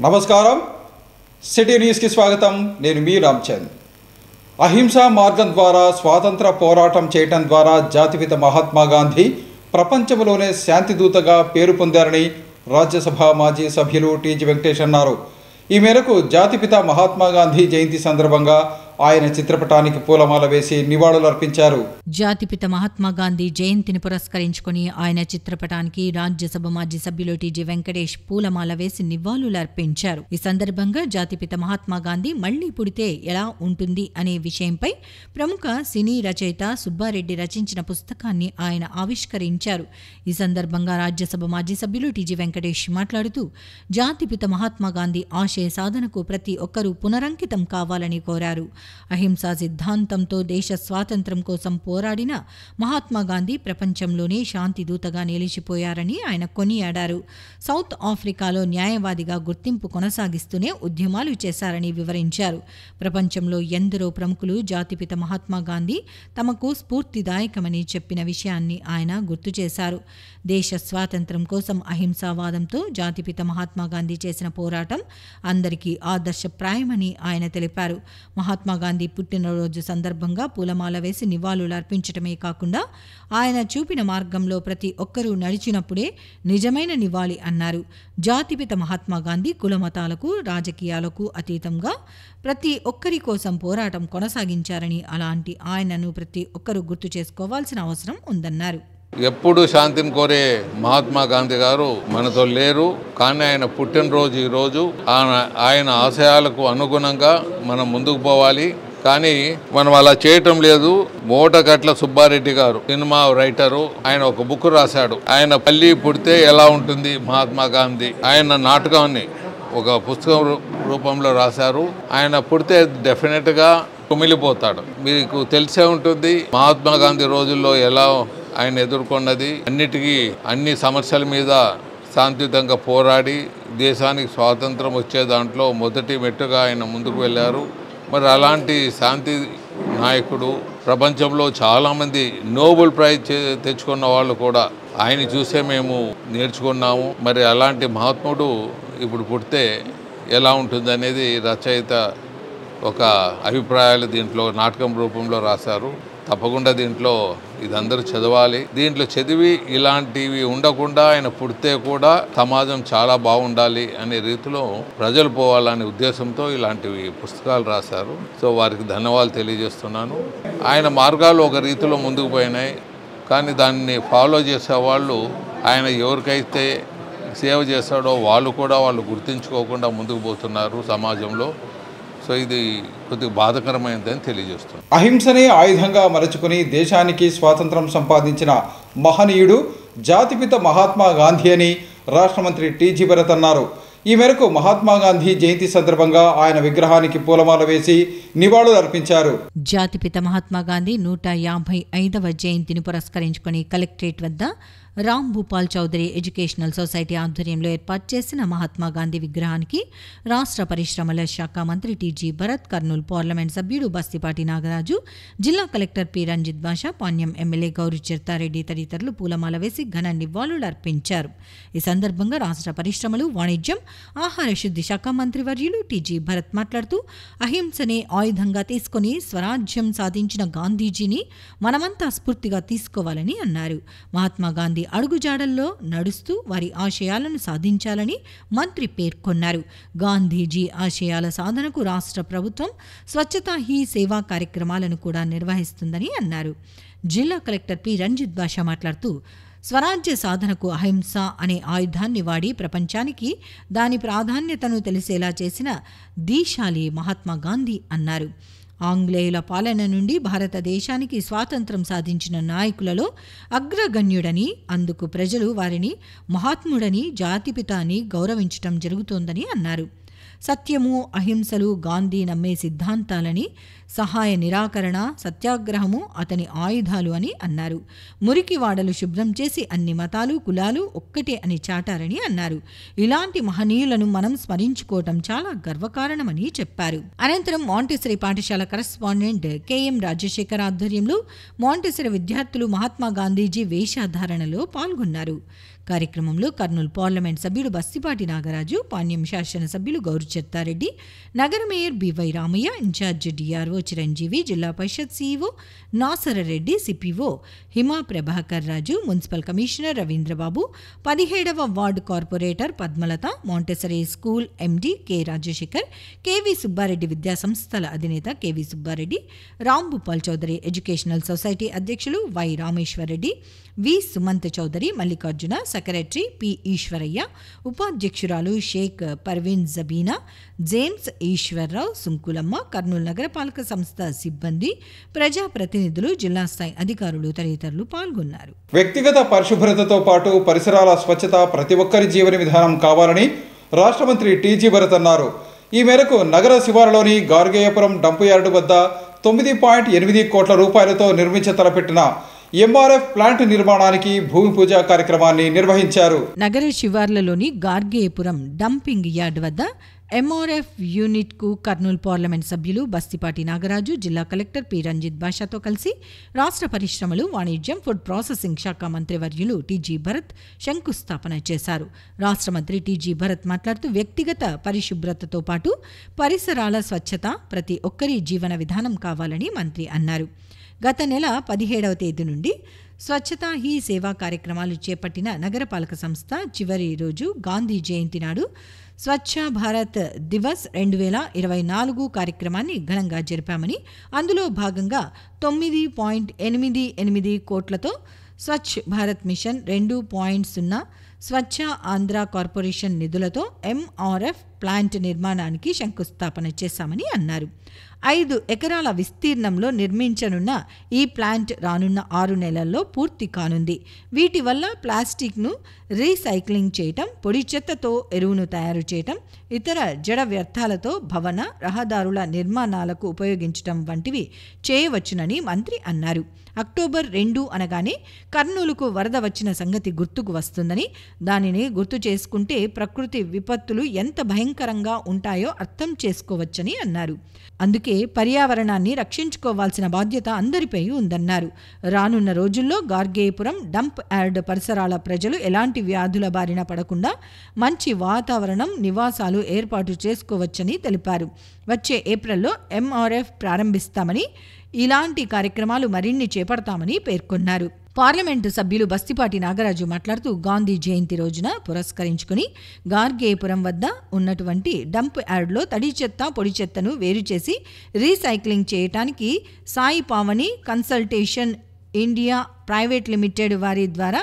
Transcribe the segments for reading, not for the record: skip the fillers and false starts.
నమస్కారం సిటీ న్యూస్కి స్వాగతం. నేను మీ రామ్చంద్. అహింసా మార్గం ద్వారా స్వాతంత్ర పోరాటం చేయటం ద్వారా జాతిపిత మహాత్మా గాంధీ ప్రపంచంలోనే శాంతిదూతగా పేరు పొందారని రాజ్యసభ మాజీ సభ్యులు టీజీ వెంకటేష్ అన్నారు. ఈ మేరకు జాతిపిత మహాత్మా గాంధీ జయంతి సందర్భంగా ఆయన చిత్రపటానికి పూలమాల వేసి నివాళులర్పించారు. జాతిపిత మహాత్మా గాంధీ జయంతిని పురస్కరించుకుని ఆయన చిత్రపటానికి రాజ్యసభ మాజీ సభ్యులు టీజీ వెంకటేష్ పూలమాల వేసి నివాళులర్పించారు. ఈ సందర్భంగా జాతిపిత మహాత్మా గాంధీ మళ్లీ పుడితే ఎలా ఉంటుంది అనే విషయంపై ప్రముఖ సినీ రచయిత సుబ్బారెడ్డి రచించిన పుస్తకాన్ని ఆయన ఆవిష్కరించారు. ఈ సందర్భంగా రాజ్యసభ మాజీ సభ్యులు టీజీ వెంకటేష్ మాట్లాడుతూ జాతిపిత మహాత్మా గాంధీ ఆశయ సాధనకు ప్రతి ఒక్కరూ పునరంకితం కావాలని కోరారు. అహింసా సిద్ధాంతంతో దేశ స్వాతంత్ర్యం కోసం పోరాడిన మహాత్మా గాంధీ ప్రపంచంలోనే శాంతి దూతగా నిలిచిపోయారని ఆయన కొనియాడారు. సౌత్ ఆఫ్రికాలో న్యాయవాదిగా గుర్తింపు కొనసాగిస్తూనే ఉద్యమాలు చేశారని వివరించారు. ప్రపంచంలో ఎందరో ప్రముఖులు జాతిపిత మహాత్మా గాంధీ తమకు స్ఫూర్తిదాయకమని చెప్పిన విషయాన్ని ఆయన గుర్తు చేశారు. దేశ స్వాతంత్ర్యం కోసం అహింసావాదంతో జాతిపిత మహాత్మా గాంధీ చేసిన పోరాటం అందరికీ ఆదర్శప్రాయమని ఆయన తెలిపారు. మహాత్మా గాంధీ పుట్టినరోజు సందర్భంగా పూలమాల వేసి నివాళులర్పించడమే కాకుండా ఆయన చూపిన మార్గంలో ప్రతి ఒక్కరూ నడిచినప్పుడే నిజమైన నివాళి అన్నారు. జాతిపిత మహాత్మా గాంధీ కులమతాలకు రాజకీయాలకు అతీతంగా ప్రతి ఒక్కరి కోసం పోరాటం కొనసాగించారని, అలాంటి ఆయనను ప్రతి ఒక్కరూ గుర్తు చేసుకోవాల్సిన అవసరం ఉందన్నారు. ఎప్పుడు శాంతిని కోరే మహాత్మా గాంధీ గారు మనతో లేరు, కానీ ఆయన పుట్టినరోజు ఈరోజు. ఆయన ఆశయాలకు అనుగుణంగా మనం ముందుకు పోవాలి, కానీ మనం అలా చేయటం లేదు. మోటగట్ల సుబ్బారెడ్డి గారు సినిమా రైటరు, ఆయన ఒక బుక్ రాశాడు. ఆయన పల్లి పుడితే ఎలా ఉంటుంది మహాత్మా గాంధీ, ఆయన నాటకాన్ని ఒక పుస్తకం రూపంలో రాశారు. ఆయన పుడితే డెఫినెట్గా కుమిలిపోతాడు. మీకు తెలిసే ఉంటుంది మహాత్మా గాంధీ రోజుల్లో ఎలా ఆయన ఎదుర్కొన్నది. అన్ని సమస్యల మీద శాంతియుతంగా పోరాడి దేశానికి స్వాతంత్రం వచ్చే దాంట్లో మొదటి మెట్టుగా ఆయన ముందుకు వెళ్ళారు. మరి అలాంటి శాంతి నాయకుడు ప్రపంచంలో చాలామంది నోబెల్ ప్రైజ్ తెచ్చుకున్న వాళ్ళు కూడా ఆయన చూసే మేము నేర్చుకున్నాము. మరి అలాంటి మహాత్ముడు ఇప్పుడు పుడితే ఎలా ఉంటుంది అనేది రచయిత ఒక అభిప్రాయాలు దీంట్లో నాటకం రూపంలో రాశారు. తప్పకుండా దీంట్లో ఇదందరూ చదవాలి. దీంట్లో చదివి ఇలాంటివి ఉండకుండా ఆయన పుడితే కూడా సమాజం చాలా బాగుండాలి అనే రీతిలో ప్రజలు పోవాలనే ఉద్దేశంతో ఇలాంటివి పుస్తకాలు రాశారు. సో వారికి ధన్యవాదాలు తెలియజేస్తున్నాను. ఆయన మార్గాలు ఒక రీతిలో ముందుకు పోయినాయి, కానీ దాన్ని ఫాలో చేసేవాళ్ళు ఆయన ఎవరికైతే సేవ చేస్తాడో వాళ్ళు గుర్తించుకోకుండా ముందుకు పోతున్నారు సమాజంలో. సో ఇది కొద్దిగా బాధాకరమైనదని తెలియజేస్తుంది. అహింసనే ఆయుధంగా మరచుకుని దేశానికి స్వాతంత్రం సంపాదించిన మహనీయుడు జాతిపిత మహాత్మా గాంధీ అని రాష్ట్ర మంత్రి టీజీ భరత్ అన్నారు. ఈ మేరకు మహాత్మా గాంధీ జయంతి సందర్భంగా ఆయన విగ్రహానికి పూలమాల వేసి నివాళులు అర్పించారు. జాతిపిత మహాత్మా గాంధీ 155వ జయంతిని పురస్కరించుకుని కలెక్టరేట్ వద్ద రామ్ భూపాల్ చౌదరి ఎడ్యుకేషనల్ సొసైటీ ఆధ్వర్యంలో ఏర్పాటు చేసిన మహాత్మా గాంధీ విగ్రహానికి రాష్ట్ర పరిశ్రమల శాఖ మంత్రి టీజీ భరత్, కర్నూలు పార్లమెంట్ సభ్యుడు బస్తిపాటి నాగరాజు, జిల్లా కలెక్టర్ పి రంజిత్ బాషా, పాణ్యం ఎమ్మెల్యే గౌరీ చిర్తారెడ్డి తదితరులు పూలమాల వేసి ఘన నివాళులు అర్పించారు. ఈ సందర్భంగా రాష్ట్ర పరిశ్రమలు, వాణిజ్యం, ఆహార శుద్ధి శాఖ మంత్రి వర్యులు టీజీ భరత్ మాట్లాడుతూ అహింసనే ఆయుధంగా తీసుకుని స్వరాజ్యం సాధించిన గాంధీజీని మనమంతా స్ఫూర్తిగా తీసుకోవాలని అన్నారు. మహాత్మా గాంధీ అడుగుజాడల్లో నడుస్తూ వారి ఆశయాలను సాధించాలని మంత్రి పేర్కొన్నారు. గాంధీజీ ఆశయాల సాధనకు రాష్ట్ర ప్రభుత్వం స్వచ్ఛతా హీ సేవా కార్యక్రమాలను కూడా నిర్వహిస్తుందని అన్నారు. జిల్లా కలెక్టర్ పి రంజిత్ బాషా మాట్లాడుతూ స్వరాజ్య సాధనకు అహింస అనే ఆయుధాన్ని వాడి ప్రపంచానికి దాని ప్రాధాన్యతను తెలిసేలా చేసిన దీశాలి మహాత్మా గాంధీ అన్నారు. ఆంగ్లేయుల పాలన నుండి భారతదేశానికి స్వాతంత్రం సాధించిన నాయకులలో అగ్రగణ్యుడని, అందుకు ప్రజలు వారిని మహాత్ముడని, జాతిపిత అని గౌరవించటం జరుగుతోందని అన్నారు. సత్యము, అహింసలు గాంధీ నమ్మే సిద్ధాంతాలని, సహాయ నిరాకరణ, సత్యాగ్రహము అతని ఆయుధాలు అని అన్నారు. మురికి వాడలు శుభ్రం చేసి అన్ని మతాలు, కులాలు ఒక్కటే అని చాటారని అన్నారు. ఇలాంటి మహనీయులను మనం స్మరించుకోవటం చాలా గర్వకారణమని చెప్పారు. అనంతరం మాంటెసరీ పాఠశాల కరెస్పాండెంట్ కెఎం రాజశేఖర్ ఆధ్వర్యంలో మాంటెసరీ విద్యార్థులు మహాత్మా గాంధీజీ వేషధారణలో పాల్గొన్నారు. కార్యక్రమంలో కర్నూలు పార్లమెంట్ సభ్యుడు బస్తిపాటి నాగరాజు, పాణ్యం శాసనసభ్యులు గౌరు చెత్తారెడ్డి, నగర mayor by Ramaiah, incharge DRO Chiranjeevi, Zilla Parishad CEO Nasarareddy, CPO Hima Prabhakar Raju, municipal commissioner Ravindrababu, 17వ ward corporator Padmalatha, Montessori school MD K Rajasekhar, K V Subbareddy విద్యాసంస్థల అధినేత K V Subbareddy, Rambhupal Chowdary educational society అధ్యక్షులు Y Rameswarareddy, V Sumanth Chowdary, Mallikarjuna, secretary P Eswaraiah, ఉపాధ్యక్షురాలు షేక్ పర్వీన్ జబీనా, జేమ్స్ ఈశ్వర్రావు, సుంకులమ్మ, కర్నూలు నగరపాలక సంస్థ సిబ్బంది, ప్రజాప్రతినిధులు, జిల్లా స్థాయి అధికారులు తదితరులు పాల్గొన్నారు. వ్యక్తిగత పరిశుభ్రతతో పాటు పరిసరాల స్వచ్ఛత ప్రతి ఒక్కరి జీవన విధానం కావాలని రాష్ట్ర మంత్రి టీజీ భరత్ అన్నారు. ఈ మేరకు నగర శివారులోని గార్గేయపురం డంపు యార్డు వద్ద 9.8 కోట్ల రూపాయలతో నిర్మించ తలపెట్టిన ఎంఆర్ఎఫ్ ప్లాంట్ నిర్మాణానికి భూమి పూజ కార్యక్రమాన్ని నిర్వహించారు. నగర శివార్లలోని గార్గేయపురం డంపింగ్ యార్డ్ వద్ద ఎంఆర్ఎఫ్ యూనిట్కు కర్నూలు పార్లమెంట్ సభ్యులు బస్తిపాటి నాగరాజు, జిల్లా కలెక్టర్ పి రంజిత్ బాషాతో కలిసి రాష్ట్ర పరిశ్రమలు, వాణిజ్యం, ఫుడ్ ప్రాసెసింగ్ శాఖ మంత్రివర్యులు టీజీ భరత్ శంకుస్థాపన చేశారు. రాష్ట్ర మంత్రి టీజీ భరత్ మాట్లాడుతూ వ్యక్తిగత పరిశుభ్రతతో పాటు పరిసరాల స్వచ్ఛత ప్రతి ఒక్కరి జీవన విధానం కావాలని మంత్రి అన్నారు. గత నెల 17వ తేదీ నుండి స్వచ్ఛతా హీ సేవా కార్యక్రమాలు చేపట్టిన నగరపాలక సంస్థ చివరి రోజు గాంధీ జయంతి నాడు స్వచ్ఛ భారత్ దివస్ 2024 కార్యక్రమాన్ని ఘనంగా జరిపామని, అందులో భాగంగా 9.88 కోట్లతో స్వచ్ఛ భారత్ మిషన్ 2.0, స్వచ్ఛ ఆంధ్ర కార్పొరేషన్ నిధులతో ఎంఆర్ఎఫ్ ప్లాంట్ నిర్మాణానికి శంకుస్థాపన చేశామని అన్నారు. 5 ఎకరాల విస్తీర్ణంలో నిర్మించనున్న ఈ ప్లాంట్ రానున్న 6 నెలల్లో పూర్తి కానుంది. వీటి వల్ల ప్లాస్టిక్ను రీసైక్లింగ్ చేయటం, పొడి చెత్తతో ఎరువును తయారు చేయటం, ఇతర జడ వ్యర్థాలతో భవన, రహదారుల నిర్మాణాలకు ఉపయోగించటం వంటివి చేయవచ్చునని మంత్రి అన్నారు. అక్టోబర్ 2 అనగానే కర్నూలుకు వరద వచ్చిన సంగతి గుర్తుకు వస్తుందని, దానిని గుర్తు చేసుకుంటే ప్రకృతి విపత్తులు ఎంత భయంకరంగా ఉంటాయో అర్థం చేసుకోవచ్చని అన్నారు. అందుకే పర్యావరణాన్ని రక్షించుకోవాల్సిన బాధ్యత అందరిపై ఉందన్నారు. రానున్న రోజుల్లో గార్గేయపురం డంప్ యార్డ్ పరిసరాల ప్రజలు ఎలాంటి వ్యాధుల బారిన పడకుండా మంచి వాతావరణం, నివాసాలు ఏర్పాటు చేసుకోవచ్చని తెలిపారు. వచ్చే ఏప్రిల్లో ఎంఆర్ఎఫ్ ప్రారంభిస్తామని, ఇలాంటి కార్యక్రమాలు మరిన్ని చేపడతామని పేర్కొన్నారు. పార్లమెంటు సభ్యులు బస్తిపాటి నాగరాజు మాట్లాడుతూ గాంధీ జయంతి రోజున పురస్కరించుకుని గార్గేయపురం వద్ద ఉన్నటువంటి డంప్ యార్డ్లో తడి చెత్త, పొడి చెత్తను వేరు చేసి రీసైక్లింగ్ చేయటానికి Sai Pavani consultation India private limited వారి ద్వారా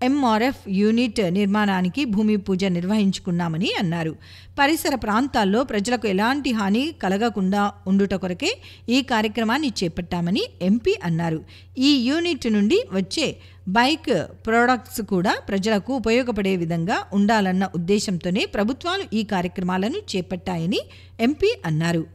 ఎంఆర్ఎఫ్ యూనిట్ నిర్మాణానికి భూమి పూజ నిర్వహించుకున్నామని అన్నారు. పరిసర ప్రాంతాల్లో ప్రజలకు ఎలాంటి హాని కలగకుండా ఉండుట కొరకే ఈ కార్యక్రమాన్ని చేపట్టామని ఎంపీ అన్నారు. ఈ యూనిట్ నుండి వచ్చే బైక్ ప్రోడక్ట్స్ కూడా ప్రజలకు ఉపయోగపడే విధంగా ఉండాలన్న ఉద్దేశంతోనే ప్రభుత్వాలు ఈ కార్యక్రమాలను చేపట్టాయని ఎంపీ అన్నారు.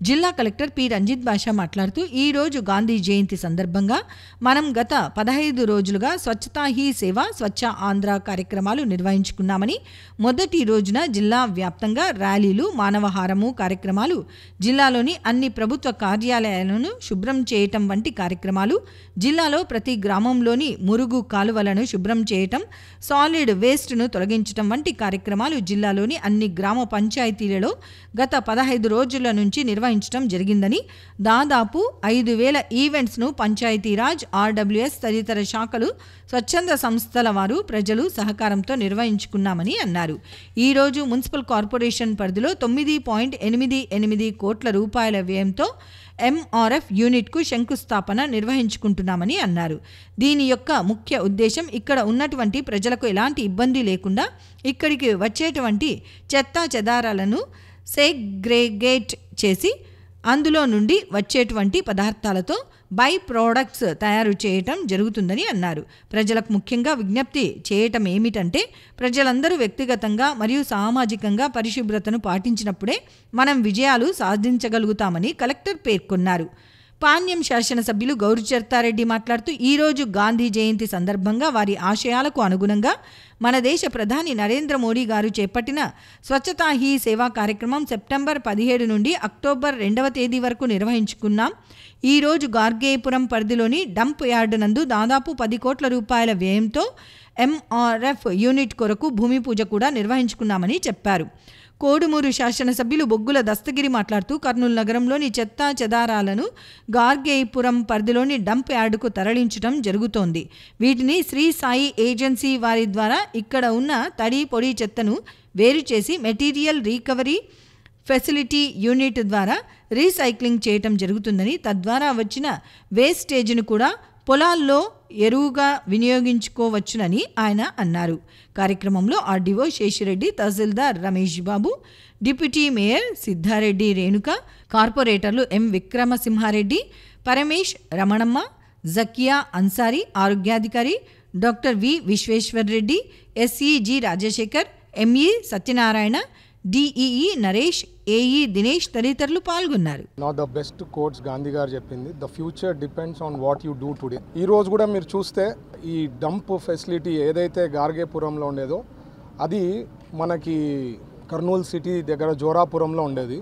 జిల్లా కలెక్టర్ పి రంజిత్ బాషా మాట్లాడుతూ ఈ రోజు గాంధీ జయంతి సందర్భంగా మనం గత 15 రోజులుగా స్వచ్ఛతా హీ సేవ, స్వచ్ఛ ఆంధ్ర కార్యక్రమాలు నిర్వహించుకున్నామని, మొదటి రోజున జిల్లా వ్యాప్తంగా ర్యాలీలు, మానవహారము కార్యక్రమాలు, జిల్లాలోని అన్ని ప్రభుత్వ కార్యాలయాలను శుభ్రం చేయటం వంటి కార్యక్రమాలు, జిల్లాలో ప్రతి గ్రామంలోని మురుగు కాలువలను శుభ్రం చేయటం, సాలిడ్ వేస్ట్ను తొలగించటం వంటి కార్యక్రమాలు జిల్లాలోని అన్ని గ్రామ పంచాయతీలలో గత 15 రోజుల నుంచి నిర్వహించడం జరిగిందని, దాదాపు 5,000 ఈవెంట్స్ను పంచాయతీరాజ్, ఆర్డబ్ల్యూఎస్ తదితర శాఖలు, స్వచ్ఛంద సంస్థల వారు, ప్రజలు సహకారంతో నిర్వహించుకున్నామని అన్నారు. ఈరోజు మున్సిపల్ కార్పొరేషన్ పరిధిలో 9.88 కోట్ల రూపాయల వ్యయంతో ఎంఆర్ఎఫ్ యూనిట్కు శంకుస్థాపన నిర్వహించుకుంటున్నామని అన్నారు. దీని యొక్క ముఖ్య ఉద్దేశం ఇక్కడ ఉన్నటువంటి ప్రజలకు ఎలాంటి ఇబ్బంది లేకుండా ఇక్కడికి వచ్చేటువంటి చెత్తా చెదారాలను సెగ్రేగేట్ చేసి అందులో నుండి వచ్చేటువంటి పదార్థాలతో బై ప్రోడక్ట్స్ తయారు చేయటం జరుగుతుందని అన్నారు. ప్రజలకు ముఖ్యంగా విజ్ఞప్తి చేయటం ఏమిటంటే, ప్రజలందరూ వ్యక్తిగతంగా మరియు సామాజికంగా పరిశుభ్రతను పాటించినప్పుడే మనం విజయాలు సాధించగలుగుతామని కలెక్టర్ పేర్కొన్నారు. పాణ్యం శాసనసభ్యులు గౌరు చెత్తారెడ్డి మాట్లాడుతూ ఈరోజు గాంధీ జయంతి సందర్భంగా వారి ఆశయాలకు అనుగుణంగా మన దేశ ప్రధాని నరేంద్ర మోడీ గారు చేపట్టిన స్వచ్ఛతా హీ సేవా కార్యక్రమం సెప్టెంబర్ 17 నుండి అక్టోబర్ 2వ తేదీ వరకు నిర్వహించుకున్నాం. ఈరోజు గార్గేయపురం పరిధిలోని డంప్ యార్డ్ నందు దాదాపు 10 కోట్ల రూపాయల వ్యయంతో ఎంఆర్ఎఫ్ యూనిట్ కొరకు భూమి పూజ కూడా నిర్వహించుకున్నామని చెప్పారు. కోడుమూరు శాసనసభ్యులు బొగ్గుల దస్తగిరి మాట్లాడుతూ కర్నూలు నగరంలోని చెత్తా చెదారాలను గార్గేపురం పరిధిలోని డంప్ యార్డుకు తరలించడం జరుగుతోంది. వీటిని శ్రీ సాయి ఏజెన్సీ వారి ద్వారా ఇక్కడ ఉన్న తడి పొడి చెత్తను వేరు చేసి మెటీరియల్ రికవరీ ఫెసిలిటీ యూనిట్ ద్వారా రీసైక్లింగ్ చేయటం జరుగుతుందని, తద్వారా వచ్చిన వేస్టేజ్ను కూడా పొలాల్లో ఎరువుగా వినియోగించుకోవచ్చునని ఆయన అన్నారు. కార్యక్రమంలో RDO Seshireddy, tahsildar Ramesh Babu, deputy mayor Siddhareddy Renuka, కార్పొరేటర్లు ఎం విక్రమసింహారెడ్డి, పరమేష్, రమణమ్మ, జకియా అన్సారీ, ఆరోగ్యాధికారి doctor V Visweswarreddy, SE G Rajasekhar, ME Satyanarayana, DEE Naresh, AE Dinesh తదితరులు పాల్గొన్నారు. Not the best quotes Gandhi garu చెప్పింది, the future depends on what you do today. ఈ రోజు కూడా మీరు చూస్తే ఈ డంప్ ఫెసిలిటీ ఏదైతే గార్గేపురంలో ఉండేదో అది మనకి కర్నూలు సిటీ దగ్గర జోరాపురంలో ఉండేది.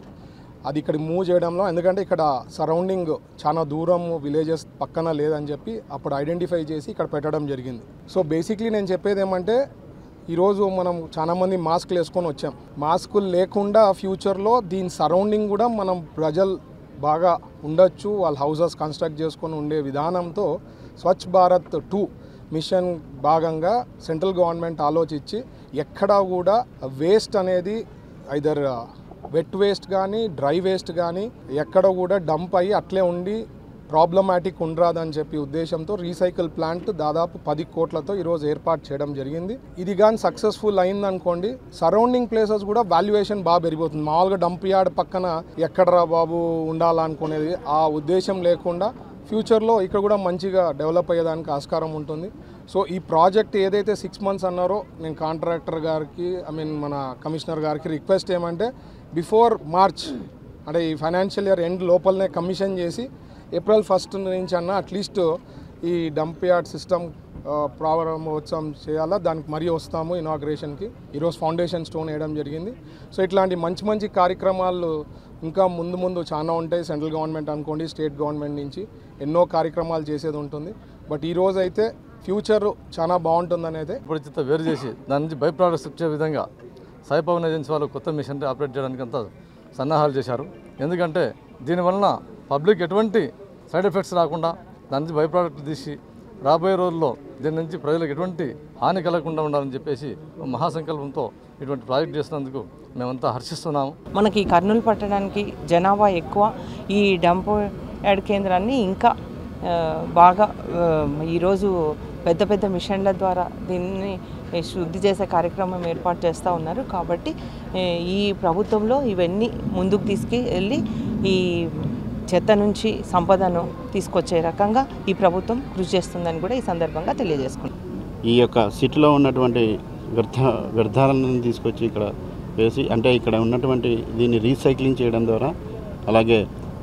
అది ఇక్కడ మూవ్ చేయడంలో, ఎందుకంటే ఇక్కడ సరౌండింగ్ చాలా దూరం విలేజెస్ పక్కన లేదని చెప్పి అప్పుడు ఐడెంటిఫై చేసి ఇక్కడ పెట్టడం జరిగింది. సో బేసిక్లీ నేను చెప్పేది ఏమంటే, ఈరోజు మనం చాలామంది మాస్కులు వేసుకొని వచ్చాం. మాస్కులు లేకుండా ఫ్యూచర్లో దీని సరౌండింగ్ కూడా మనం ప్రజలు బాగా ఉండొచ్చు, వాళ్ళ హౌసెస్ కన్స్ట్రక్ట్ చేసుకొని ఉండే విధానంతో స్వచ్ఛ భారత్ 2 మిషన్ భాగంగా సెంట్రల్ గవర్నమెంట్ ఆలోచించి ఎక్కడా కూడా వేస్ట్ అనేది ఐదర్ వెట్ వేస్ట్ కానీ డ్రై వేస్ట్ కానీ ఎక్కడ కూడా డంప్ అయ్యి అట్లే ఉండి ప్రాబ్లమాటిక్ ఉండరాదని చెప్పి ఉద్దేశంతో రీసైకిల్ ప్లాంట్ దాదాపు 10 కోట్లతో ఈరోజు ఏర్పాటు చేయడం జరిగింది. ఇది కానీ సక్సెస్ఫుల్ అయిందనుకోండి, సరౌండింగ్ ప్లేసెస్ కూడా వాల్యుయేషన్ బాగా పెరిగిపోతుంది. మామూలుగా డంప్ యార్డ్ పక్కన ఎక్కడరా బాబు ఉండాలనుకునేది ఆ ఉద్దేశం లేకుండా ఫ్యూచర్లో ఇక్కడ కూడా మంచిగా డెవలప్ అయ్యేదానికి ఆస్కారం ఉంటుంది. సో ఈ ప్రాజెక్ట్ ఏదైతే 6 మంత్స్ అన్నారో, నేను కాంట్రాక్టర్ గారికి మన కమిషనర్ గారికి రిక్వెస్ట్ ఏమంటే, బిఫోర్ మార్చ్ అంటే ఈ ఫైనాన్షియల్ ఇయర్ ఎండ్ లోపలనే కమిషన్ చేసి ఏప్రిల్ 1 నుంచి అన్న అట్లీస్ట్ ఈ డంప్ యార్డ్ సిస్టమ్ ప్రారంభోత్సవం చేయాలా. దానికి మరీ వస్తాము ఇనాగ్రేషన్కి. ఈరోజు ఫౌండేషన్ స్టోన్ వేయడం జరిగింది. సో ఇట్లాంటి మంచి మంచి కార్యక్రమాలు ఇంకా ముందు చాలా ఉంటాయి. సెంట్రల్ గవర్నమెంట్ అనుకోండి, స్టేట్ గవర్నమెంట్ నుంచి ఎన్నో కార్యక్రమాలు చేసేది ఉంటుంది. బట్ ఈరోజు అయితే ఫ్యూచర్ చాలా బాగుంటుందని అయితే ఇప్పుడు వేరు చేసి దాని నుంచి బై ప్రోడక్ట్స్ వచ్చే విధంగా సాయి పవన్ ఏజెన్సీ వాళ్ళు కొత్త మిషన్ ఆపరేట్ చేయడానికి అంతా సన్నాహాలు చేశారు. ఎందుకంటే దీనివలన పబ్లిక్ ఎటువంటి సైడ్ ఎఫెక్ట్స్ రాకుండా దాని నుంచి బై ప్రోడక్ట్ తీసి రాబోయే రోజుల్లో దీని నుంచి ప్రజలకు ఎటువంటి హాని కలగకుండా ఉండాలని చెప్పేసి మహాసంకల్పంతో ఇటువంటి ప్రాజెక్ట్ చేసినందుకు మేమంతా హర్షిస్తున్నాము. మనకి కర్నూలు పట్టణానికి జనాభా ఎక్కువ. ఈ డంప్ యార్డ్ కేంద్రాన్ని ఇంకా బాగా ఈరోజు పెద్ద పెద్ద మిషన్ల ద్వారా దీన్ని శుద్ధి చేసే కార్యక్రమం ఏర్పాటు చేస్తూ ఉన్నారు. కాబట్టి ఈ ప్రభుత్వంలో ఇవన్నీ ముందుకు తీసుకెళ్ళి ఈ చెత్త నుంచి సంపదను తీసుకొచ్చే రకంగా ఈ ప్రభుత్వం కృషి చేస్తుందని కూడా ఈ సందర్భంగా తెలియజేసుకున్నాం. ఈ యొక్క సిటీలో ఉన్నటువంటి వ్యర్థాలను తీసుకొచ్చి ఇక్కడ వేసి, అంటే ఇక్కడ ఉన్నటువంటి దీన్ని రీసైక్లింగ్ చేయడం ద్వారా, అలాగే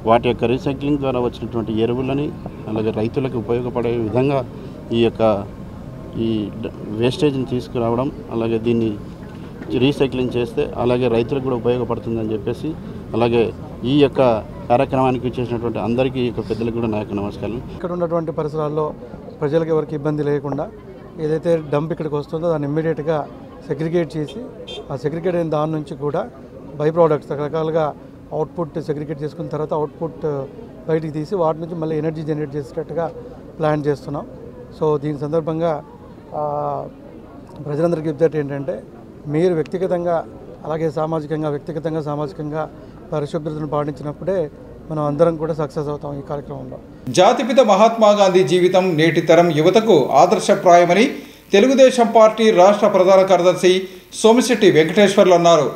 వాటి యొక్క రీసైక్లింగ్ ద్వారా వచ్చినటువంటి ఎరువులని అలాగే రైతులకు ఉపయోగపడే విధంగా ఈ వేస్టేజ్ని తీసుకురావడం, అలాగే దీన్ని రీసైక్లింగ్ చేస్తే అలాగే రైతులకు కూడా ఉపయోగపడుతుందని చెప్పేసి, అలాగే ఈ యొక్క కార్యక్రమానికి చేసినటువంటి అందరికీ పెద్దలకు కూడా నా యొక్క నమస్కారం. ఇక్కడ ఉన్నటువంటి పరిసరాల్లో ప్రజలకు ఎవరికి ఇబ్బంది లేకుండా ఏదైతే డంప్ ఇక్కడికి వస్తుందో దాన్ని ఇమ్మీడియట్గా సెగ్రిగేట్ చేసి, ఆ సెగ్రిగేట్ అయిన దాని నుంచి కూడా బై ప్రోడక్ట్స్ రకరకాలుగా అవుట్పుట్ సెగ్రిగేట్ చేసుకున్న తర్వాత అవుట్పుట్ బయటికి తీసి వాటి నుంచి మళ్ళీ ఎనర్జీ జనరేట్ చేసేటట్టుగా ప్లాన్ చేస్తున్నాం. సో దీని సందర్భంగా ప్రజలందరికీ చెప్తే ఏంటంటే, మీరు వ్యక్తిగతంగా అలాగే సామాజికంగా పరిశుభ్రతను పాటించినప్పుడే మనం అందరం కూడా సక్సెస్ అవుతాం ఈ కార్యక్రమంలో. జాతిపిత మహాత్మా గాంధీ జీవితం నేటి తరం యువతకు ఆదర్శప్రాయమని తెలుగుదేశం పార్టీ రాష్ట్ర ప్రధాన కార్యదర్శి సోమిశెట్టి వెంకటేశ్వర్లు అన్నారు.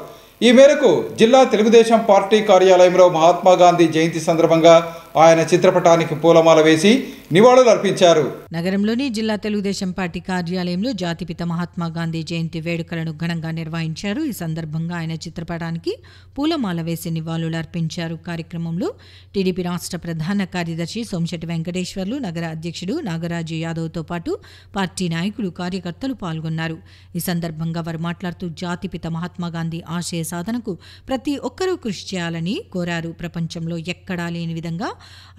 ఈ మేరకు జిల్లా తెలుగుదేశం పార్టీ కార్యాలయంలో మహాత్మా గాంధీ జయంతి సందర్భంగా ఆయన చిత్రపటానికి పూలమాల వేసి నివాళులు అర్పించారు. నగరంలోని జిల్లా తెలుగుదేశం పార్టీ కార్యాలయంలో జాతిపిత మహాత్మా గాంధీ జయంతి వేడుకలను ఘనంగా నిర్వహించారు. ఈ సందర్భంగా ఆయన చిత్రపటానికి పూలమాల వేసి నివాళులు అర్పించారు. కార్యక్రమంలో టీడీపీ రాష్ట్ర ప్రధాన కార్యదర్శి సోమిశెట్టి వెంకటేశ్వర్లు, నగర అధ్యక్షుడు నాగరాజు యాదవ్తో పాటు పార్టీ నాయకులు, కార్యకర్తలు పాల్గొన్నారు. ఈ సందర్భంగా వారు మాట్లాడుతూ జాతిపిత మహాత్మా గాంధీ ఆశయ సాధనకు ప్రతి ఒక్కరూ కృషి చేయాలని కోరారు. ప్రపంచంలో ఎక్కడా లేని విధంగా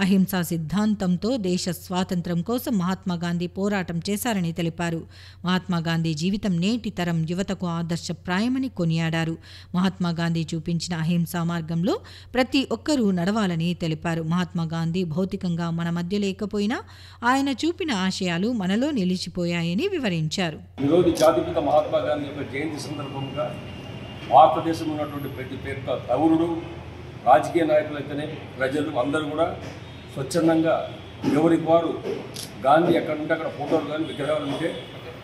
అహింసా సిద్ధాంతంతో దేశ స్వాతంత్ర్యం కోసం మహాత్మా గాంధీ పోరాటం చేశారని తెలిపారు. మహాత్మా గాంధీ జీవితం నేటి తరం యువతకు ఆదర్శప్రాయమని కొనియాడారు. మహాత్మా గాంధీ చూపించిన అహింసా మార్గంలో ప్రతి ఒక్కరూ నడవాలని తెలిపారు. మహాత్మా గాంధీ భౌతికంగా మన మధ్య లేకపోయినా ఆయన చూపిన ఆశయాలు మనలో నిలిచిపోయాయని వివరించారు. ఈరోజు జాతిపిత మహాత్మా గాంధీ యొక్క జయంతి సందర్భంగా భారతదేశంలో ఉన్నటువంటి ప్రతి పేద పౌరుడు, రాజకీయ నాయకులైతేనే ప్రజలు అందరూ కూడా స్వచ్ఛందంగా ఎవరికి వారు గాంధీ ఎక్కడ ఉంటే అక్కడ ఫోటోలు కానీ విగ్రహాలు ఉంటే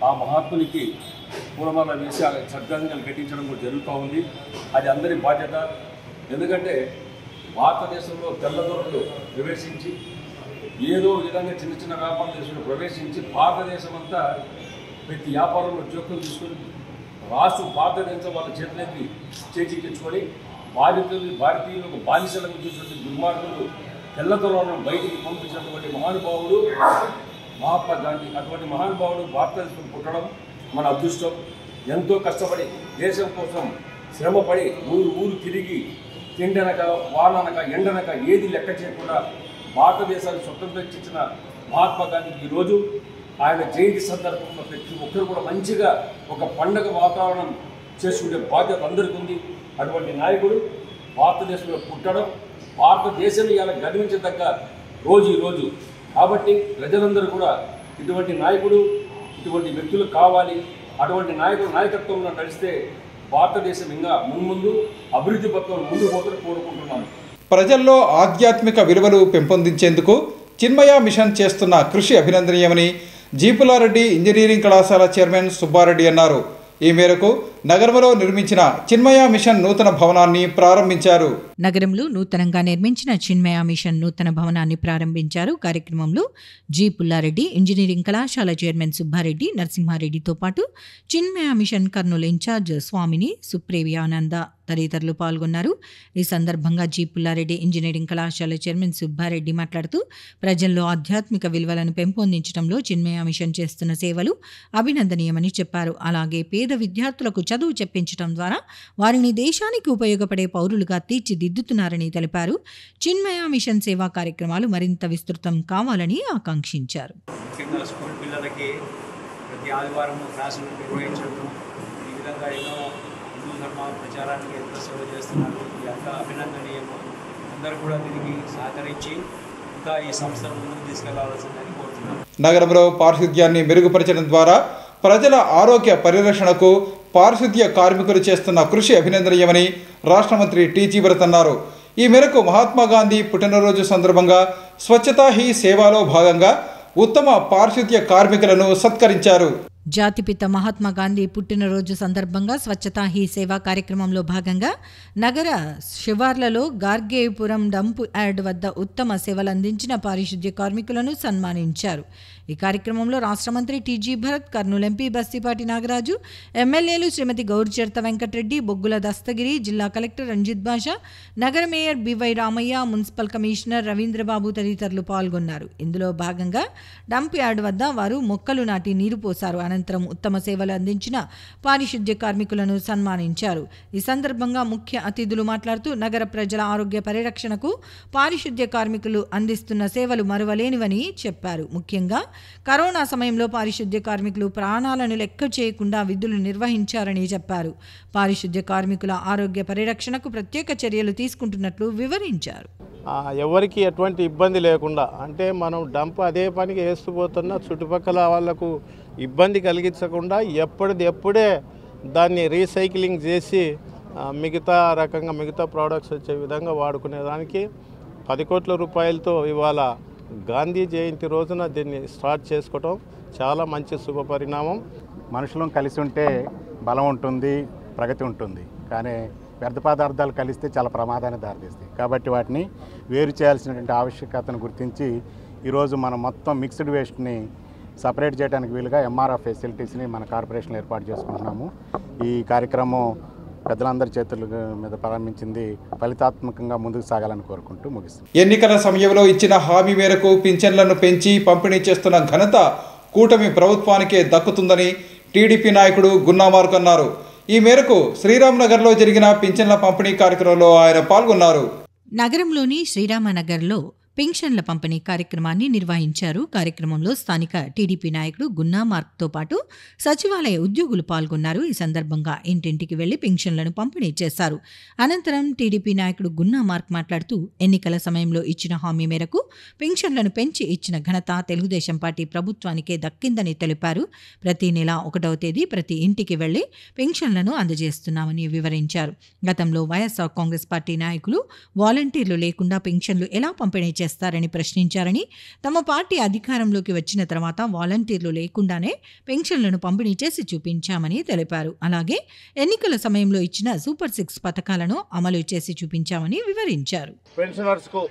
ఆ మహాత్మునికి పూలమాల వేసి ఆ శ్రద్ధాంజలి ఘటించడం కూడా జరుగుతూ ఉంది. అది అందరి బాధ్యత. ఎందుకంటే భారతదేశంలో తెల్లదొరలు ప్రవేశించి ఏదో విధంగా చిన్న చిన్న వ్యాపారం దేశంలో ప్రవేశించి భారతదేశం అంతా ప్రతి వ్యాపారంలో జోక్యం తీసుకొని భారతదేశం వాళ్ళ చేతులకి చేజిక్కించుకొని భారతీయులకు బానిసలకు చూసినటువంటి దుర్మార్గులు తెల్లదొరలను బయటికి పంపించినటువంటి మహానుభావుడు మహాత్మా గాంధీ. అటువంటి మహానుభావుడు భారతదేశం పుట్టడం మన అదృష్టం. ఎంతో కష్టపడి దేశం కోసం శ్రమపడి ఊరు తిరిగి తిండనక వాననక ఎండనక ఏది లెక్క చేయకుండా భారతదేశానికి స్వతంత్రం ఇచ్చిన మహాత్మా గాంధీకి ఈరోజు ఆయన జయంతి సందర్భంలో ప్రతి ఒక్కరు కూడా మంచిగా ఒక పండగ వాతావరణం చేసుకునే బాధ్యత అందరికీ ఉంది. అటువంటి నాయకుడు భారతదేశంలో పుట్టడం భారతదేశాన్ని ఇలా గర్వించదగ్గ రోజు ఈరోజు. కాబట్టి ప్రజలందరూ కూడా ఇటువంటి నాయకుడు, ఇటువంటి వ్యక్తులు కావాలి. అటువంటి నాయకుడు నాయకత్వంలో నడిస్తే భారతదేశం ఇంకా ముందు అభివృద్ధి పథకం ముందుకు పోతారని కోరుకుంటున్నాను. ప్రజల్లో ఆధ్యాత్మిక విలువలు పెంపొందించేందుకు చిన్మయ మిషన్ చేస్తున్న కృషి అభినందనీయమని జీపులారెడ్డి ఇంజనీరింగ్ కళాశాల చైర్మన్ సుబ్బారెడ్డి అన్నారు. ఈ మేరకు నగరంలో నిర్మించిన చిన్మయ మిషన్ నూతన భవనాన్ని ప్రారంభించారు. నగరంలో నూతనంగా నిర్మించిన చిన్మయ మిషన్ నూతన భవనాన్ని ప్రారంభించారు. కార్యక్రమంలో జి పుల్లారెడ్డి ఇంజనీరింగ్ కళాశాల చైర్మన్ సుబ్బారెడ్డి, నరసింహారెడ్డితో పాటు చిన్మయ మిషన్ కర్నూలు ఇన్ఛార్జ్ స్వామిని, సుప్రేవియానంద తదితరులు పాల్గొన్నారు. ఈ సందర్భంగా జి పుల్లారెడ్డి ఇంజనీరింగ్ కళాశాల చైర్మన్ సుబ్బారెడ్డి మాట్లాడుతూ ప్రజల్లో ఆధ్యాత్మిక విలువలను పెంపొందించడంలో చిన్మయ మిషన్ చేస్తున్న సేవలు అభినందనీయమని చెప్పారు. అలాగే పేద విద్యార్థులకు చదువు చెప్పించడం ద్వారా వారిని దేశానికి ఉపయోగపడే పౌరులుగా తీర్చిదిద్దుతున్నారని తెలిపారు. చిన్మయ మిషన్ సేవా కార్యక్రమాలు మరింత విస్తృతం కావాలని ఆకాంక్షించారు. స్కూల్ పిల్లలకి ప్రతి ఆదివారం క్లాసులు నిర్వహించడం, ఈ విధంగా ఎన్నో హిందూ ధర్మ ప్రచారానికి ఎంతో సేవ చేస్తున్నారు. ఇదంతా అభినందనీయము. అందరూ కూడా దీనికి సహకరించి ఇంకా ఈ సంస్థను ముందుకు తీసుకెళ్లాల్సిందని కోరుతున్నాను. నగరంలో పారిశుద్ధ్యాన్ని మెరుగుపరచడం ద్వారా ప్రజల ఆరోగ్య పరిరక్షణకు పారిశుద్ధ్య కార్మికులు చేస్తున్న కృషి అభినందనీయమని రాష్ట్ర మంత్రి టీజీ భరత్ అన్నారు. ఈ మేరకు మహాత్మా గాంధీ పుట్టినరోజు సందర్భంగా స్వచ్ఛతా హీ సేవాలో భాగంగా ఉత్తమ పారిశుద్ధ్య కార్మికులను సత్కరించారు. జాతిపిత మహాత్మా గాంధీ పుట్టినరోజు సందర్భంగా స్వచ్ఛతా హీ సేవా కార్యక్రమంలో భాగంగా నగర శివార్లలో గార్గేపురం డంప్ యార్డ్ వద్ద ఉత్తమ సేవలు అందించిన పారిశుద్ధ్య కార్మికులను సన్మానించారు. ఈ కార్యక్రమంలో రాష్ట్ర మంత్రి టీజీ భరత్, కర్నూలు ఎంపీ బస్తిపాటి నాగరాజు, ఎమ్మెల్యేలు శ్రీమతి గౌరిచర్త వెంకటరెడ్డి, బొగ్గుల దస్తగిరి, జిల్లా కలెక్టర్ రంజిత్ బాషా, నగర mayor by Ramaiah, municipal commissioner Ravindrababu తదితరులు పాల్గొన్నారు. ఇందులో భాగంగా డంప్ యార్డ్ వద్ద వారు మొక్కలు నాటి నీరు పోశారు. అనంతరం ఉత్తమ సేవలు అందించిన పారిశుద్ధ్య కార్మికులను సన్మానించారు. ఈ సందర్భంగా ముఖ్య అతిథులు మాట్లాడుతూ నగర ప్రజల ఆరోగ్య పరిరక్షణకు పారిశుద్ధ్య కార్మికులు అందిస్తున్న సేవలు మరువలేనివని చెప్పారు. ముఖ్యంగా కరోనా సమయంలో పారిశుద్ధ్య కార్మికులు ప్రాణాలను లెక్క చేయకుండా విధులు నిర్వహించారని చెప్పారు. పారిశుద్ధ్య కార్మికుల ఆరోగ్య పరిరక్షణకు ప్రత్యేక చర్యలు తీసుకుంటున్నట్లు వివరించారు. ఎవరికి ఎటువంటి ఇబ్బంది లేకుండా, అంటే మనం డంప్ అదే పనికి వేస్తూ పోతున్నా చుట్టుపక్కల వాళ్లకు ఇబ్బంది కలిగించకుండా ఎప్పుడే దాన్ని రీసైక్లింగ్ చేసి మిగతా ప్రోడక్ట్స్ వచ్చే విధంగా వాడుకునేదానికి 10 కోట్ల రూపాయలతో ఇవాళ గాంధీ జయంతి రోజున దీన్ని స్టార్ట్ చేసుకోవటం చాలా మంచి శుభ పరిణామం. మనుషులను కలిసి ఉంటే బలం ఉంటుంది, ప్రగతి ఉంటుంది. కానీ వ్యర్థ పదార్థాలు కలిస్తే చాలా ప్రమాదాన్ని దారితీస్తాయి. కాబట్టి వాటిని వేరు చేయాల్సినటువంటి ఆవశ్యకతను గుర్తించి ఈరోజు మనం మొత్తం మిక్స్డ్ వేస్ట్ని సపరేట్ చేయడానికి వీలుగా ఎంఆర్ఎఫ్ ఫెసిలిటీస్ని మన కార్పొరేషన్లో ఏర్పాటు చేసుకుంటున్నాము. ఈ కార్యక్రమం పెద్దలందరి చేతుల మీద ప్రారంభించింది ఫలితాత్మకంగా ముందుకు సాగాలని కోరుకుంటూ ముగిస్తుంది. ఎన్నికల సమయంలో ఇచ్చిన హామీ మేరకు పింఛన్లను పెంచి పంపిణీ చేస్తున్న ఘనత కూటమి ప్రభుత్వానికే దక్కుతుందని టీడీపీ నాయకుడు గున్నామార్క్ అన్నారు. ఈ మేరకు శ్రీరామనగర్లో జరిగిన పింఛన్ల పంపిణీ కార్యక్రమంలో ఆయన పాల్గొన్నారు. నగరంలోని శ్రీరామనగర్లో పెన్షన్ల పంపిణీ కార్యక్రమాన్ని నిర్వహించారు. కార్యక్రమంలో స్థానిక టీడీపీ నాయకుడు గున్నా మార్క్తో పాటు సచివాలయ ఉద్యోగులు పాల్గొన్నారు. ఈ సందర్భంగా ఇంటింటికి వెళ్లి పెన్షన్లను పంపిణీ చేశారు. అనంతరం టీడీపీ నాయకుడు గున్నా మార్క్ మాట్లాడుతూ ఎన్నికల సమయంలో ఇచ్చిన హామీ మేరకు పెన్షన్లను పెంచి ఇచ్చిన ఘనత తెలుగుదేశం పార్టీ ప్రభుత్వానికే దక్కిందని తెలిపారు. ప్రతి నెల 1వ తేదీ ప్రతి ఇంటికి వెళ్లి పెన్షన్లను అందజేస్తున్నామని వివరించారు. గతంలో వైఎస్ఆర్ కాంగ్రెస్ పార్టీ నాయకులు వాలంటీర్లు లేకుండా పెన్షన్లు ఎలా పంపిణీ చేస్తారని ప్రశ్నించారని, తమ పార్టీ అధికారంలోకి వచ్చిన తర్వాత వాలంటీర్లు లేకుండానే పెన్షన్లను పంపిణీ చేసి చూపించామని తెలిపారు. అలాగే ఎన్నికల సమయంలో ఇచ్చిన సూపర్ 6 పథకాలను అమలు చేసి చూపించామని వివరించారు. పెన్షనర్స్కు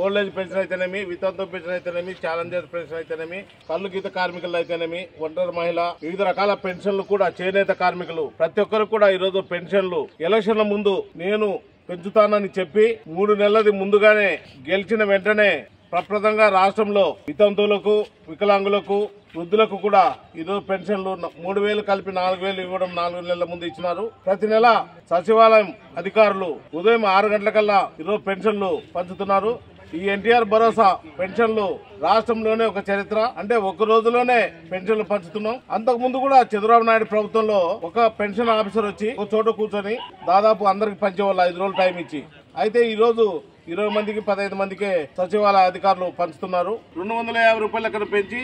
ఓల్డ్ ఏజ్ పెన్షన్ అయితేనేమి, వితంతు పెన్షన్ అయితేనేమి, ఛాలెంజర్ పెన్షన్ అయితేనేమి, కళ్ళు గీత కార్మికులు అయితేనేమి, ఒంటరి మహిళ, వివిధ రకాల పెన్షన్లు కూడా చేనేత కార్మికులు ప్రతి ఒక్కరు కూడా ఈరోజు పెన్షన్లు ఎలక్షన్ల ముందు నేను పెంచుతానని చెప్పి 3 నెలలది ముందుగానే గెలిచిన వెంటనే ప్రప్రదంగా రాష్ట్రంలో వితంతువులకు, వికలాంగులకు, వృద్ధులకు కూడా ఈరోజు పెన్షన్లు 3,000 కలిపి 4,000 ఇవ్వడం 4 నెలల ముందు ఇచ్చినారు. ప్రతి నెల సచివాలయం అధికారులు ఉదయం 6 గంటలకల్లా ఈరోజు పెన్షన్లు పంచుతున్నారు. ఈ ఎన్టీఆర్ భరోసా పెన్షన్లు రాష్ట్రంలోనే ఒక చరిత్ర. అంటే ఒక రోజులోనే పెన్షన్లు పంచుతున్నాం. అంతకు ముందు కూడా చంద్రబాబు నాయుడు ప్రభుత్వంలో ఒక పెన్షన్ ఆఫీసర్ వచ్చి ఒక చోట కూర్చొని దాదాపు అందరికి పంచేవాళ్ళు 5 రోజులు టైం ఇచ్చి. అయితే ఈ రోజు 20 మందికి 15 మందికే సచివాలయ అధికారులు పంచుతున్నారు. 250 రూపాయలు అక్కడ పెంచి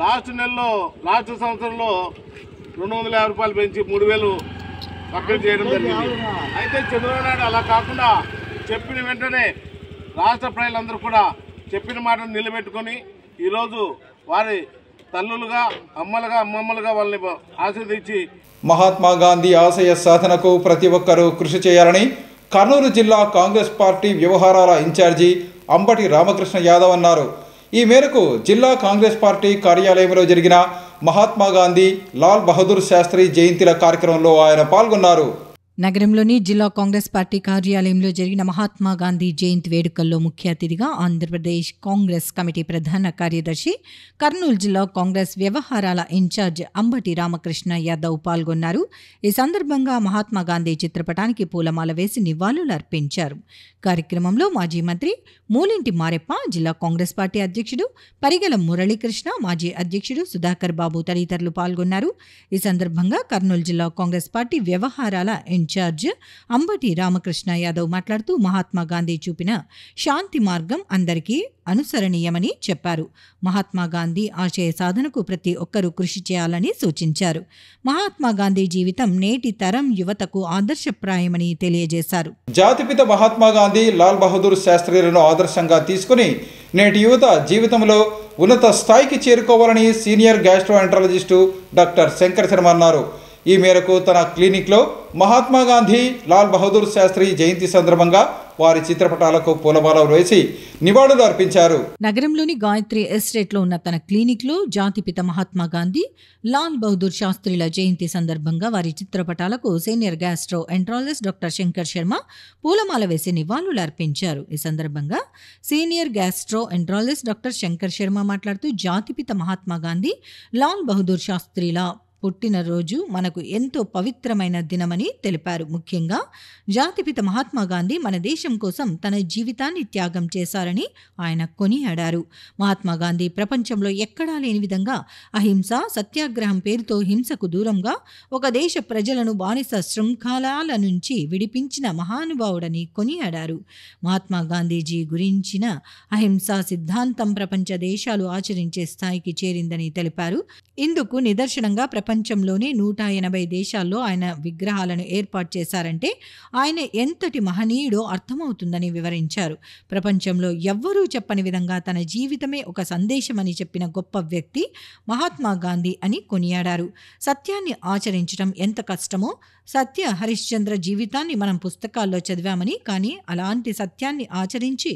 లాస్ట్ సంవత్సరంలో 250 రూపాయలు పెంచి 3,000 పంపిణీ చేయడం జరిగింది. అయితే చంద్రబాబు నాయుడు అలా కాకుండా చెప్పిన వెంటనే రాష్ట్ర ప్రజలందరూ కూడా చెప్పిన మాటను నిలబెట్టుకొని ఈరోజు వారి తల్లులుగా, అమ్మలుగా, అమ్మమ్మలుగా వాళ్ళని ఆశీర్వదించి మహాత్మా గాంధీ ఆశయ సాధనకు ప్రతి ఒక్కరూ కృషి చేయాలని కర్నూలు జిల్లా కాంగ్రెస్ పార్టీ వ్యవహారాల ఇన్ఛార్జి అంబటి రామకృష్ణ యాదవ్ అన్నారు. ఈ మేరకు జిల్లా కాంగ్రెస్ పార్టీ కార్యాలయంలో జరిగిన మహాత్మా గాంధీ, లాల్ బహదూర్ శాస్త్రి జయంతిల కార్యక్రమంలో ఆయన పాల్గొన్నారు. నగరంలోని జిల్లా కాంగ్రెస్ పార్టీ కార్యాలయంలో జరిగిన మహాత్మా గాంధీ జయంతి వేడుకల్లో ముఖ్య అతిథిగా ఆంధ్రప్రదేశ్ కాంగ్రెస్ కమిటీ ప్రధాన కార్యదర్శి, కర్నూలు జిల్లా కాంగ్రెస్ వ్యవహారాల ఇన్ఛార్జ్ అంబటి రామకృష్ణ యాదవ్ పాల్గొన్నారు. ఈ సందర్భంగా మహాత్మా గాంధీ చిత్రపటానికి పూలమాల వేసి నివాళులు అర్పించారు. కార్యక్రమంలో మాజీ మంత్రి మూలింటి మారెప్ప, జిల్లా కాంగ్రెస్ పార్టీ అధ్యక్షుడు పరిగెల మురళీకృష్ణ, మాజీ అధ్యక్షుడు సుధాకర్ బాబు తదితరులు పాల్గొన్నారు. ఈ సందర్భంగా కర్నూలు జిల్లా కాంగ్రెస్ పార్టీ వ్యవహారాల ఇన్ఛార్జ్ అంబటి రామకృష్ణ యాదవ్ మాట్లాడుతూ మహాత్మా గాంధీ చూపిన శాంతి మార్గం అందరికీ అనుసరణీయమని చెప్పారు. మహాత్మా గాంధీ ఆశయ సాధనకు ప్రతి ఒక్కరూ కృషి చేయాలని సూచించారు. మహాత్మా గాంధీ జీవితం నేటి తరం యువతకు ఆదర్శప్రాయమని తెలియజేశారు. జాతిపిత మహాత్మా గాంధీ, లాల్ బహదూర్ శాస్త్రిలను ఆదర్శంగా తీసుకుని నేటి యువత జీవితంలో ఉన్నత స్థాయికి చేరుకోవాలని senior gastroenterologist doctor Shankar Sharma అన్నారు. ఈ మేరకు తన క్లినిక్లో మహాత్మా గాంధీ, లాల్ బహదూర్ శాస్త్రి జయంతి సందర్భంగా వారి చిత్రపటాలకు పూలమాలలు వేసి నివాళులు అర్పించారు. నగరంలోని గాయత్రి ఎస్టేట్లో ఉన్న తన క్లినిక్లో జాతిపిత మహాత్మా గాంధీ, లాల్ బహదూర్ శాస్త్రిల జయంతి సందర్భంగా వారి చిత్రపటాలకు senior gastroenterologist doctor Shankar Sharma పూలమాల వేసి నివాళులు అర్పించారు. ఈ సందర్భంగా senior gastroenterologist doctor Shankar Sharma మాట్లాడుతూ జాతిపిత మహాత్మా గాంధీ, లాల్ బహదూర్ శాస్త్రిల పుట్టినరోజు మనకు ఎంతో పవిత్రమైన దినమని తెలిపారు. ముఖ్యంగా జాతిపిత మహాత్మా గాంధీ మన దేశం కోసం తన జీవితాన్ని త్యాగం చేశారని ఆయన కొనియాడారు. మహాత్మా గాంధీ ప్రపంచంలో ఎక్కడా లేని విధంగా అహింస, సత్యాగ్రహం పేరుతో హింసకు దూరంగా ఒక దేశ ప్రజలను బానిస శృంఖలాల నుంచి విడిపించిన మహానుభావుడని కొనియాడారు. మహాత్మా గాంధీజీ గురించిన అహింసా సిద్ధాంతం ప్రపంచ దేశాలు ఆచరించే స్థాయికి చేరిందని తెలిపారు. ఇందుకు నిదర్శనంగా ప్రపంచంలోనే 180 దేశాల్లో ఆయన విగ్రహాలను ఏర్పాటు చేశారంటే ఆయన ఎంతటి మహనీయుడో అర్థమవుతుందని వివరించారు. ప్రపంచంలో ఎవ్వరూ చెప్పని విధంగా తన జీవితమే ఒక సందేశమని చెప్పిన గొప్ప వ్యక్తి మహాత్మా గాంధీ అని కొనియాడారు. సత్యాన్ని ఆచరించడం ఎంత కష్టమో, సత్య హరిశ్చంద్ర జీవితాన్ని మనం పుస్తకాల్లో చదివామని, కానీ అలాంటి సత్యాన్ని ఆచరించి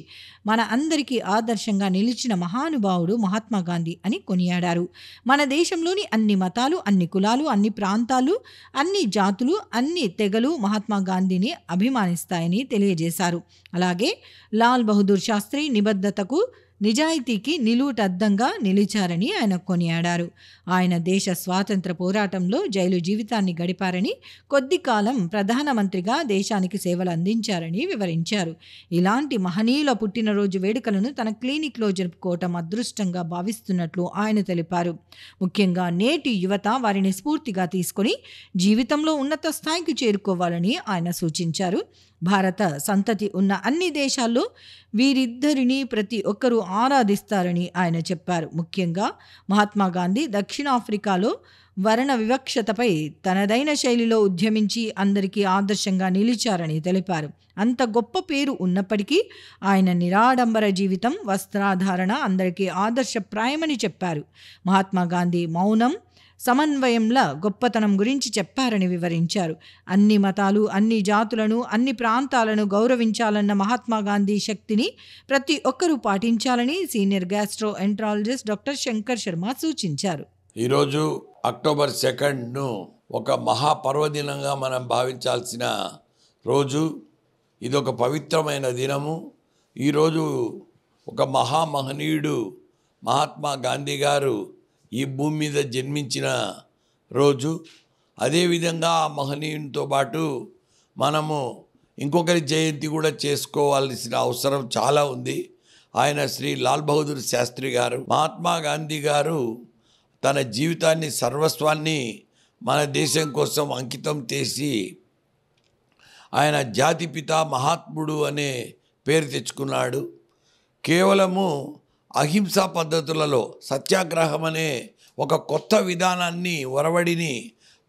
మన అందరికీ ఆదర్శంగా నిలిచిన మహానుభావుడు మహాత్మా గాంధీ అని కొనియాడారు. మన దేశంలోని అన్ని మతాలు, అన్ని కులాలు, అన్ని ప్రాంతాలు, అన్ని జాతులు, అన్ని తెగలు మహాత్మా గాంధీని అభిమానిస్తాయని తెలియజేశారు. అలాగే లాల్ బహదూర్ శాస్త్రి నిబద్ధతకు నిజాయితీకి నిలువుటద్దంగా నిలిచారని ఆయన కొనియాడారు. ఆయన దేశ స్వాతంత్ర పోరాటంలో జైలు జీవితాన్ని గడిపారని, కొద్ది కాలం ప్రధానమంత్రిగా దేశానికి సేవలు అందించారని వివరించారు. ఇలాంటి మహనీయుల పుట్టినరోజు వేడుకలను తన క్లినిక్లో జరుపుకోవటం అదృష్టంగా భావిస్తున్నట్లు ఆయన తెలిపారు. ముఖ్యంగా నేటి యువత వారిని స్ఫూర్తిగా తీసుకొని జీవితంలో ఉన్నత స్థాయికి చేరుకోవాలని ఆయన సూచించారు. భారత సంతతి ఉన్న అన్ని దేశాల్లో వీరిద్దరిని ప్రతి ఒక్కరూ ఆరాధిస్తారని ఆయన చెప్పారు. ముఖ్యంగా మహాత్మా గాంధీ దక్షిణాఫ్రికాలో వర్ణ వివక్షతపై తనదైన శైలిలో ఉద్యమించి అందరికీ ఆదర్శంగా నిలిచారని తెలిపారు. అంత గొప్ప పేరు ఉన్నప్పటికీ ఆయన నిరాడంబర జీవితం, వస్త్రాధారణ అందరికీ ఆదర్శప్రాయమని చెప్పారు. మహాత్మా గాంధీ మౌనం, సమన్వయంల గొప్పతనం గురించి చెప్పారని వివరించారు. అన్ని మతాలు, అన్ని జాతులను, అన్ని ప్రాంతాలను గౌరవించాలన్న మహాత్మా గాంధీ శక్తిని ప్రతి ఒక్కరూ పాటించాలని senior gastroenterologist doctor Shankar Sharma సూచించారు. ఈరోజు అక్టోబర్ 2ను ఒక మహాపర్వదినంగా మనం భావించాల్సిన రోజు. ఇదొక పవిత్రమైన దినము. ఈరోజు ఒక మహామహనీయుడు మహాత్మా గాంధీ గారు ఈ భూమి మీద జన్మించిన రోజు. అదేవిధంగా ఆ మహనీయునితో పాటు మనము ఇంకొకరి జయంతి కూడా చేసుకోవాల్సిన అవసరం చాలా ఉంది. ఆయన శ్రీ లాల్ బహదూర్ శాస్త్రి గారు. మహాత్మా గాంధీ గారు తన జీవితాన్ని, సర్వస్వాన్ని మన దేశం కోసం అంకితం చేసి ఆయన జాతిపిత, మహాత్ముడు అనే పేరు తెచ్చుకున్నాడు. కేవలము అహింసా పద్ధతులలో సత్యాగ్రహం అనే ఒక కొత్త విధానాన్ని, ఒరవడిని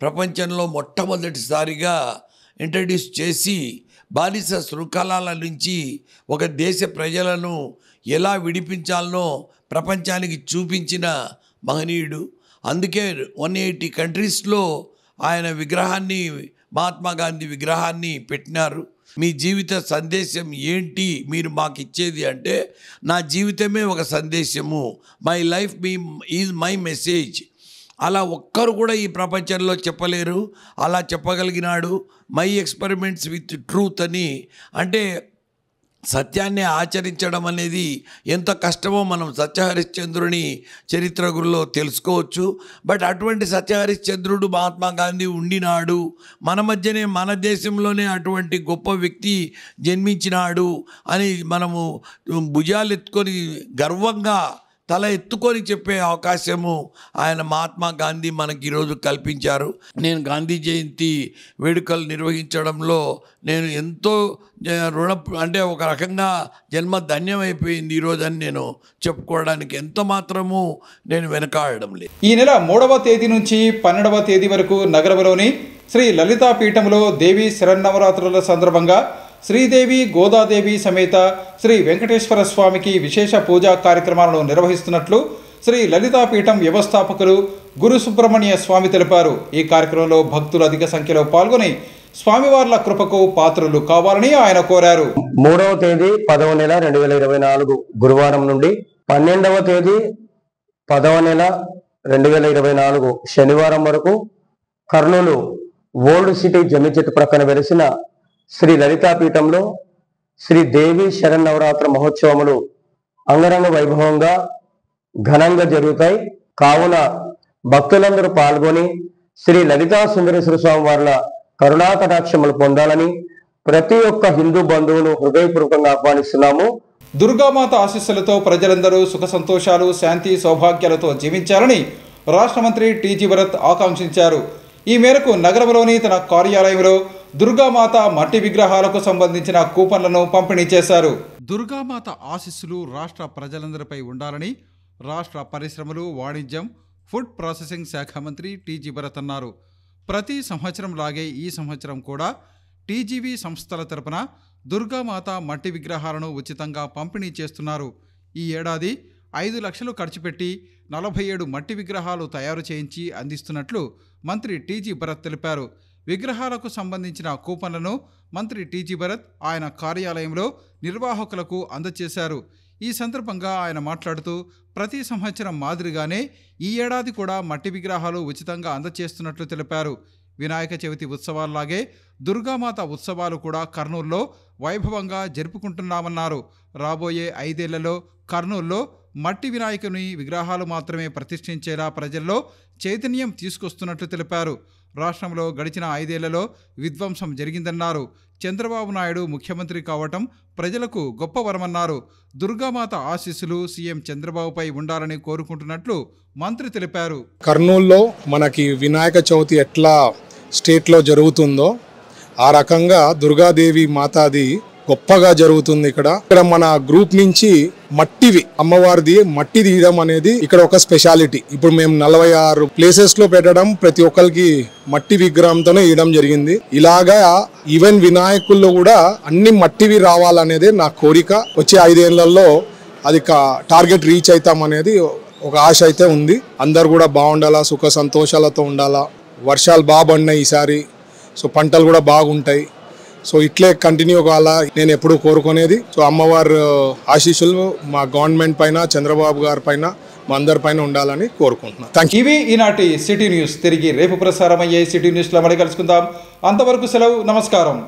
ప్రపంచంలో మొట్టమొదటిసారిగా ఇంట్రడ్యూస్ చేసి బానిస శృంఖలాల నుంచి ఒక దేశ ప్రజలను ఎలా విడిపించాలనో ప్రపంచానికి చూపించిన మహనీయుడు. అందుకే 180 కంట్రీస్లో ఆయన విగ్రహాన్ని, మహాత్మా గాంధీ విగ్రహాన్ని పెట్టినారు. మీ జీవిత సందేశం ఏంటి మీరు మాకు ఇచ్చేది అంటే, నా జీవితమే ఒక సందేశము, my life is my message. అలా ఒక్కరు కూడా ఈ ప్రపంచంలో చెప్పలేరు. అలా చెప్పగలిగినాడు. మై ఎక్స్పెరిమెంట్స్ విత్ ట్రూత్ అని. అంటే సత్యాన్ని ఆచరించడం అనేది ఎంత కష్టమో మనం సత్యహరిశ్చంద్రుని చరిత్ర గురిలో తెలుసుకోవచ్చు. బట్ అటువంటి సత్యహరిశ్చంద్రుడు మహాత్మా గాంధీ ఉండినాడు. మన మధ్యనే, మన దేశంలోనే అటువంటి గొప్ప వ్యక్తి జన్మించినాడు అని మనము భుజాలు ఎత్తుకొని గర్వంగా తల ఎత్తుకొని చెప్పే అవకాశము ఆయన మహాత్మా గాంధీ మనకి ఈరోజు కల్పించారు. నేను గాంధీ జయంతి వేడుకలు నిర్వహించడంలో నేను ఎంతో అంటే ఒక రకంగా జన్మ ధన్యమైపోయింది ఈరోజు అని నేను చెప్పుకోవడానికి ఎంత మాత్రము నేను వెనకాడడం లేదు. ఈ నెల 3వ తేదీ నుంచి 12వ తేదీ వరకు నగరంలోని శ్రీ లలితా పీఠంలో దేవీ శరన్నవరాత్రుల సందర్భంగా శ్రీదేవి గోదాదేవి సమేత శ్రీ వెంకటేశ్వర స్వామికి విశేష పూజా కార్యక్రమాలను నిర్వహిస్తున్నట్లు శ్రీ లలితాపీఠం వ్యవస్థాపకులు గురు సుబ్రహ్మణ్య స్వామి తెలిపారు. ఈ కార్యక్రమంలో భక్తులు అధిక సంఖ్యలో పాల్గొని స్వామివార్ల కృపకు పాత్రులు కావాలని ఆయన కోరారు. 3వ తేదీ 10వ నెల 2024 గురువారం నుండి 12వ తేదీ 10వ నెల 2024 శనివారం వరకు కర్నూలు ఓల్డ్ సిటీ జమ్మి చెట్టు ప్రక్కన వెలిసిన శ్రీ లలితాపీఠంలో శ్రీ దేవి శరన్నవరాత్ర మహోత్సవములు అంగరంగ వైభవంగా ఘనంగా జరుగుతాయి. కావున భక్తులందరూ పాల్గొని శ్రీ లలితా సుందరేశ్వర స్వామి వార్ల కరుణా కటాక్షములు పొందాలని ప్రతి ఒక్క హిందూ బంధువును హృదయపూర్వకంగా ఆహ్వానిస్తున్నాము. దుర్గామాత ఆశీస్సులతో ప్రజలందరూ సుఖ సంతోషాలు, శాంతి, సౌభాగ్యాలతో జీవించాలని రాష్ట్ర మంత్రి టీజీ భరత్ ఆకాంక్షించారు. ఈ మేరకు నగరంలోని తన కార్యాలయంలో దుర్గామాత మట్టి విగ్రహాలకు సంబంధించిన కూపన్లను పంపిణీ చేశారు. దుర్గామాత ఆశీస్సులు రాష్ట్ర ప్రజలందరిపై ఉండాలని రాష్ట్ర పరిశ్రమలు, వాణిజ్యం, ఫుడ్ ప్రాసెసింగ్ శాఖ మంత్రి టీజీ భరత్ అన్నారు. ప్రతి సంవత్సరం లాగే ఈ సంవత్సరం కూడా టీజీవీ సంస్థల తరపున దుర్గామాత మట్టి విగ్రహాలను ఉచితంగా పంపిణీ చేస్తున్నారు. ఈ ఏడాది 5 లక్షలు ఖర్చు పెట్టి 47 మట్టి విగ్రహాలు తయారు చేయించి అందిస్తున్నట్లు మంత్రి టీజీ భరత్ తెలిపారు. విగ్రహాలకు సంబంధించిన కూపన్లను మంత్రి టీజీ భరత్ ఆయన కార్యాలయంలో నిర్వాహకులకు అందజేశారు. ఈ సందర్భంగా ఆయన మాట్లాడుతూ ప్రతి సంవత్సరం మాదిరిగానే ఈ ఏడాది కూడా మట్టి విగ్రహాలు ఉచితంగా అందజేస్తున్నట్లు తెలిపారు. వినాయక చవితి ఉత్సవాల్లాగే దుర్గామాత ఉత్సవాలు కూడా కర్నూలులో వైభవంగా జరుపుకుంటున్నామన్నారు. రాబోయే 5 ఏళ్లలో కర్నూలులో మట్టి వినాయకుని విగ్రహాలు మాత్రమే ప్రతిష్ఠించేలా ప్రజల్లో చైతన్యం తీసుకొస్తున్నట్లు తెలిపారు. రాష్ట్రంలో గడిచిన 5 ఏళ్లలో విధ్వంసం జరిగిందన్నారు. చంద్రబాబు నాయుడు ముఖ్యమంత్రి కావటం ప్రజలకు గొప్ప వరమన్నారు. దుర్గామాత ఆశీస్సులు సీఎం చంద్రబాబుపై ఉండాలని కోరుకుంటున్నట్లు మంత్రి తెలిపారు. కర్నూలులో మనకి వినాయక చవితి ఎట్లా స్టేట్లో జరుగుతుందో ఆ రకంగా దుర్గాదేవి మాతాది గొప్పగా జరుగుతుంది. ఇక్కడ మన గ్రూప్ నుంచి మట్టివి అమ్మవారిది మట్టి తీయడం అనేది ఇక్కడ ఒక స్పెషాలిటీ. ఇప్పుడు మేము 46 ప్లేసెస్ లో పెట్టడం, ప్రతి ఒక్కరికి మట్టి విగ్రహంతోనే ఇవ్వడం జరిగింది. ఇలాగా ఈవెన్ వినాయకుల్లో కూడా అన్ని మట్టివి రావాలనేది నా కోరిక. వచ్చే 5 ఏళ్లలో అది టార్గెట్ రీచ్ అవుతాం అనేది ఒక ఆశ అయితే ఉంది. అందరు కూడా బాగుండాలా, సుఖ సంతోషాలతో ఉండాలా. వర్షాలు బాగా పడినాయి ఈసారి, సో పంటలు కూడా బాగుంటాయి. సో ఇట్లే కంటిన్యూ కావాలా నేను ఎప్పుడూ కోరుకునేది. సో అమ్మవారి ఆశీస్సులు మా గవర్నమెంట్ పైన, చంద్రబాబు గారి పైన, మా అందరి పైన ఉండాలని కోరుకుంటున్నాను. ఇవి ఈనాటి సిటీ న్యూస్. తిరిగి రేపు ప్రసారమయ్యే సిటీ న్యూస్లో మళ్ళీ కలుసుకుందాం. అంతవరకు సెలవు. నమస్కారం.